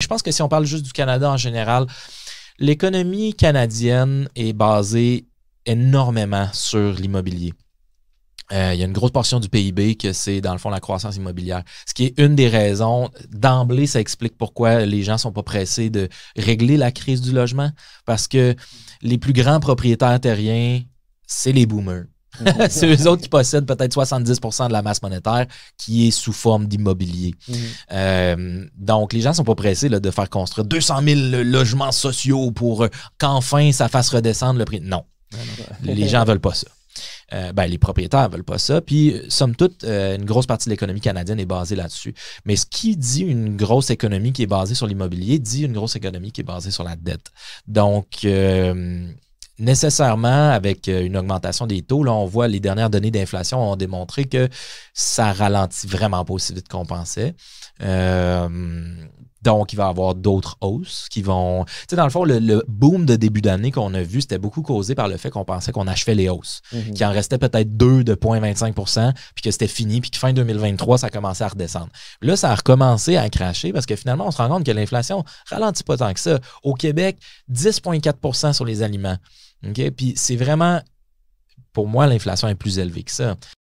Je pense que si on parle juste du Canada en général, l'économie canadienne est basée énormément sur l'immobilier. Il y a une grosse portion du PIB que c'est, dans le fond, la croissance immobilière. Ce qui est une des raisons, d'emblée, ça explique pourquoi les gens ne sont pas pressés de régler la crise du logement. Parce que les plus grands propriétaires terriens, c'est les boomers. C'est eux autres qui possèdent peut-être 70% de la masse monétaire qui est sous forme d'immobilier. Donc, les gens ne sont pas pressés là, de faire construire 200 000 logements sociaux pour qu'enfin ça fasse redescendre le prix. Non. Les gens ne veulent pas ça. Les propriétaires ne veulent pas ça. Puis, somme toute, une grosse partie de l'économie canadienne est basée là-dessus. Mais ce qui dit une grosse économie qui est basée sur l'immobilier dit une grosse économie qui est basée sur la dette. Donc, nécessairement, avec une augmentation des taux, là, on voit les dernières données d'inflation ont démontré que ça ralentit vraiment pas aussi vite qu'on pensait. Donc, il va y avoir d'autres hausses qui vont... Tu sais, dans le fond, le boom de début d'année qu'on a vu, c'était beaucoup causé par le fait qu'on pensait qu'on achevait les hausses. Qu'il en restait peut-être 2 de 0,25 %, puis que c'était fini, puis que fin 2023, ça commençait à redescendre. Là, ça a recommencé à cracher parce que finalement, on se rend compte que l'inflation ralentit pas tant que ça. Au Québec, 10,4 % sur les aliments. Okay? Puis c'est vraiment... Pour moi, l'inflation est plus élevée que ça.